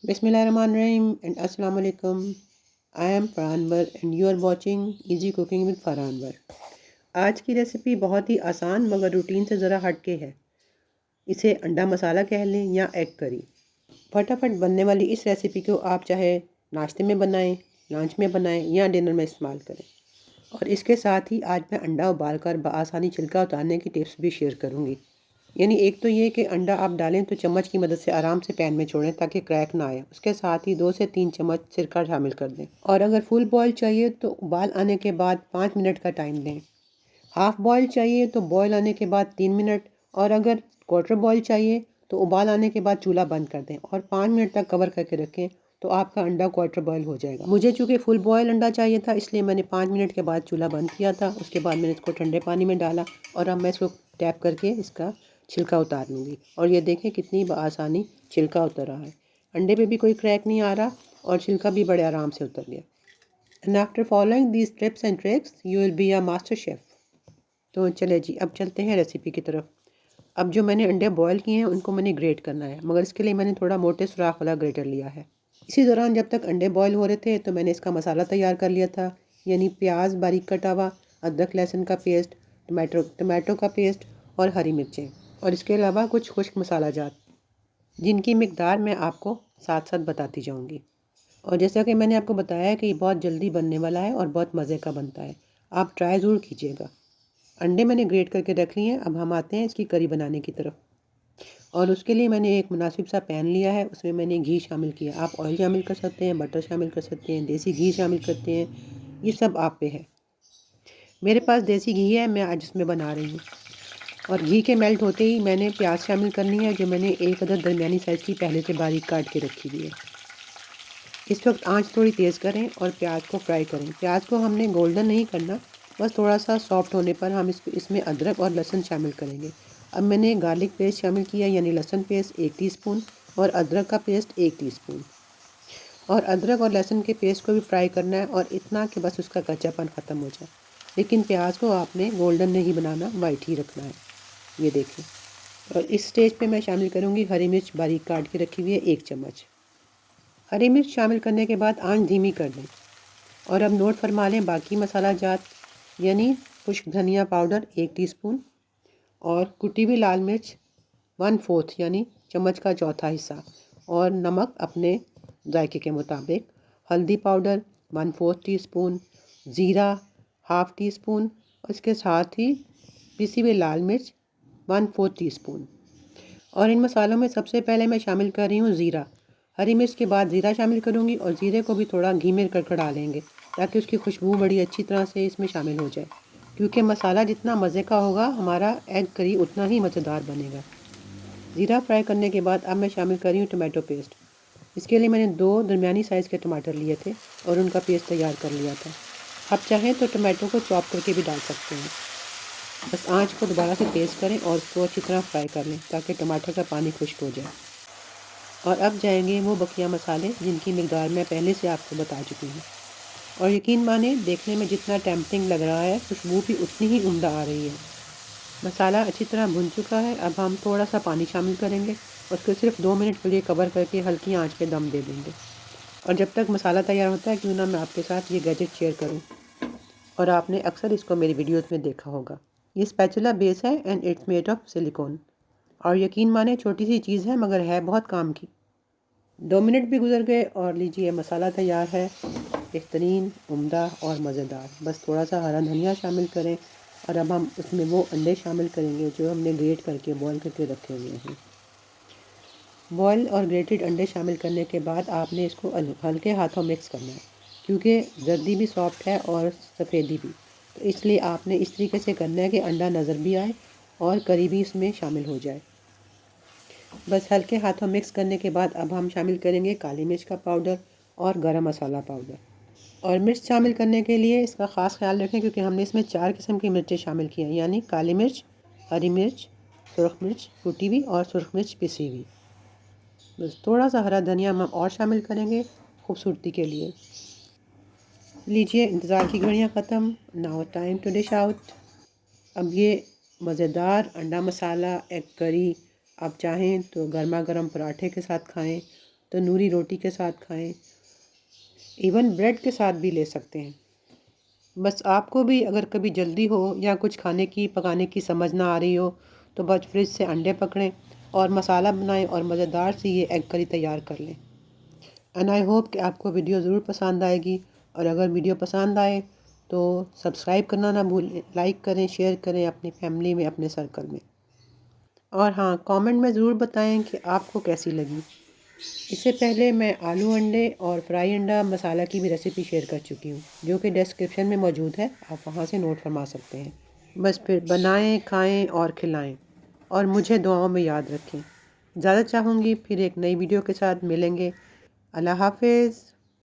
Bismillahirrahmanirrahim and Assalamu alaikum. I am Farhanwar and you are watching Easy Cooking with Farhanwar. आज की recipe बहुत ही आसान मगर routine से ज़रा हटके है। इसे अंडा मसाला कह लें या एग करी। फटाफट बनने वाली इस रेसिपी को आप चाहे नाश्ते में बनाएं, लंच में बनाएं या डिनर में इस्तेमाल करें। और इसके साथ ही आज मैं अंडा उबाल कर बआसानी छिलका उतारने की टिप्स भी शेयर करूँगी। यानी एक तो ये कि अंडा आप डालें तो चम्मच की मदद से आराम से पैन में छोड़ें ताकि क्रैक ना आए। उसके साथ ही 2 से 3 चम्मच सिरका शामिल कर दें। और अगर फुल बॉयल चाहिए तो उबाल आने के बाद 5 मिनट का टाइम दें। हाफ बॉयल चाहिए तो बॉयल आने के बाद 3 मिनट। और अगर क्वार्टर बॉयल चाहिए तो उबाल आने के बाद चूल्हा बंद कर दें और 5 मिनट तक कवर करके रखें तो आपका अंडा क्वार्टर बॉयल हो जाएगा। मुझे चूँकि फुल बॉयल अंडा चाहिए था इसलिए मैंने 5 मिनट के बाद चूल्हा बंद किया था। उसके बाद मैंने इसको ठंडे पानी में डाला और अब मैं इसको टैप करके इसका छिलका उतार लूँगी। और ये देखें कितनी आसानी छिलका उतर रहा है। अंडे पे भी कोई क्रैक नहीं आ रहा और छिलका भी बड़े आराम से उतर गया। And after following these tips and tricks you will be a master chef. तो चले जी अब चलते हैं रेसिपी की तरफ। अब जो मैंने अंडे बॉयल किए हैं उनको मैंने ग्रेट करना है, मगर इसके लिए मैंने थोड़ा मोटे सुराख वाला ग्रेटर लिया है। इसी दौरान जब तक अंडे बॉयल हो रहे थे तो मैंने इसका मसाला तैयार कर लिया था। यानी प्याज बारीक कटा हुआ, अदरक लहसुन का पेस्ट, टमाटो का पेस्ट और हरी मिर्चें। और इसके अलावा कुछ खुश्क मसाला जात जिनकी मिकदार मैं आपको साथ साथ बताती जाऊँगी। और जैसा कि मैंने आपको बताया है कि ये बहुत जल्दी बनने वाला है और बहुत मज़े का बनता है। आप ट्राई ज़रूर कीजिएगा। अंडे मैंने ग्रेट करके रख लिए हैं। अब हम आते हैं इसकी करी बनाने की तरफ। और उसके लिए मैंने एक मुनासिब सा पैन लिया है। उसमें मैंने घी शामिल किया। आप ऑयल शामिल कर सकते हैं, बटर शामिल कर सकते हैं, देसी घी शामिल करते हैं, ये सब आप पे है। मेरे पास देसी घी है, मैं आज इसमें बना रही हूँ। और घी के मेल्ट होते ही मैंने प्याज शामिल करनी है, जो मैंने एक अदद दरमियानी साइज़ की पहले से बारीक काट के रखी हुई है। इस वक्त आंच थोड़ी तेज़ करें और प्याज को फ्राई करें। प्याज को हमने गोल्डन नहीं करना, बस थोड़ा सा सॉफ्ट होने पर हम इसमें अदरक और लहसुन शामिल करेंगे। अब मैंने गार्लिक पेस्ट शामिल किया, यानी लहसुन पेस्ट 1 टीस्पून और अदरक का पेस्ट 1 टीस्पून। और अदरक और लहसुन के पेस्ट को भी फ्राई करना है और इतना कि बस उसका कच्चापन ख़त्म हो जाए। लेकिन प्याज को आपने गोल्डन नहीं बनाना, वाइट ही रखना है। ये देखें। और इस स्टेज पे मैं शामिल करूँगी हरी मिर्च बारीक काट के रखी हुई है 1 चम्मच। हरी मिर्च शामिल करने के बाद आंच धीमी कर दें। और अब नोट फरमा लें बाकी मसाला जात, यानी खुश्क धनिया पाउडर 1 टीस्पून और कुटी हुई लाल मिर्च 1/4 यानी चम्मच का चौथा हिस्सा। और नमक अपने जायके के मुताबिक। हल्दी पाउडर 1/4 टीस्पून, ज़ीरा हाफ़ टी स्पून और इसके साथ ही पिसी हुई लाल मिर्च 1/4 टीस्पून। और इन मसालों में सबसे पहले मैं शामिल कर रही हूँ ज़ीरा। हरी मिर्च के बाद ज़ीरा शामिल करूँगी और ज़ीरे को भी थोड़ा घी में कड़कड़ा लेंगे ताकि उसकी खुशबू बड़ी अच्छी तरह से इसमें शामिल हो जाए। क्योंकि मसाला जितना मज़े का होगा हमारा एग करी उतना ही मज़ेदार बनेगा। ज़ीरा फ्राई करने के बाद अब मैं शामिल कर रही हूँ टमाटो पेस्ट। इसके लिए मैंने 2 दरमियानी साइज़ के टमाटर लिए थे और उनका पेस्ट तैयार कर लिया था। आप चाहें तो टमाटो को चॉप करके भी डाल सकते हैं। बस आंच को दोबारा से तेज़ करें और उसको अच्छी तरह फ्राई कर लें ताकि टमाटर का पानी खुश्क हो जाए। और अब जाएंगे वो बकिया मसाले जिनकी मिकदार मैं पहले से आपको बता चुकी हूँ। और यकीन माने देखने में जितना टेम्पटिंग लग रहा है खुशबू भी उतनी ही उम्दा आ रही है। मसाला अच्छी तरह भुन चुका है। अब हम थोड़ा सा पानी शामिल करेंगे और उसको सिर्फ 2 मिनट के लिए कवर करके हल्की आंच पे दम दे देंगे। और जब तक मसाला तैयार होता है क्यों ना मैं आपके साथ ये गैजेट शेयर करूँ। और आपने अक्सर इसको मेरी वीडियोज़ में देखा होगा। ये स्पैचुला बेस है and it's made of silicon. और यकीन माने छोटी सी चीज़ है मगर है बहुत काम की। 2 मिनट भी गुजर गए और लीजिए मसाला तैयार है, बेहतरीन, उम्दा और मज़ेदार। बस थोड़ा सा हरा धनिया शामिल करें और अब हम उसमें वो अंडे शामिल करेंगे जो हमने ग्रेट करके बॉयल करके रखे हुए हैं। बॉयल और ग्रेटेड अंडे शामिल करने के बाद आपने इसको हल्के हाथों मिक्स करना है क्योंकि जर्दी भी सॉफ्ट है और सफ़ेदी भी। तो इसलिए आपने इस तरीके से करना है कि अंडा नज़र भी आए और करी भी इसमें शामिल हो जाए। बस हल्के हाथों मिक्स करने के बाद अब हम शामिल करेंगे काली मिर्च का पाउडर और गरम मसाला पाउडर। और मिर्च शामिल करने के लिए इसका ख़ास ख्याल रखें क्योंकि हमने इसमें 4 किस्म की मिर्चें शामिल की हैं, यानी काली मिर्च, हरी मिर्च, सुरख मिर्च कुटी हुई और सुरख मिर्च पिसी हुई। बस थोड़ा सा हरा धनिया हम और शामिल करेंगे खूबसूरती के लिए। लीजिए इंतज़ार की घड़ियाँ ख़त्म। Now time to dish out. अब ये मज़ेदार अंडा मसाला एग करी आप चाहें तो गर्मा गर्म पराठे के साथ खाएं तंदूरी रोटी के साथ खाएं, इवन ब्रेड के साथ भी ले सकते हैं। बस आपको भी अगर कभी जल्दी हो या कुछ खाने की पकाने की समझ ना आ रही हो तो बस फ्रिज से अंडे पकड़ें और मसाला बनाएं और मज़ेदार सी ये एग करी तैयार कर लें। एंड आई होप कि आपको वीडियो ज़रूर पसंद आएगी, और अगर वीडियो पसंद आए तो सब्सक्राइब करना ना भूलें, लाइक करें, शेयर करें अपनी फैमिली में, अपने सर्कल में। और हाँ, कमेंट में ज़रूर बताएं कि आपको कैसी लगी। इससे पहले मैं आलू अंडे और फ्राई अंडा मसाला की भी रेसिपी शेयर कर चुकी हूँ, जो कि डिस्क्रिप्शन में मौजूद है, आप वहाँ से नोट फरमा सकते हैं। बस फिर बनाएं, खाएं और खिलाएं, और मुझे दुआओं में याद रखें। ज़्यादा चाहूँगी फिर एक नई वीडियो के साथ मिलेंगे। अल्लाह हाफिज़।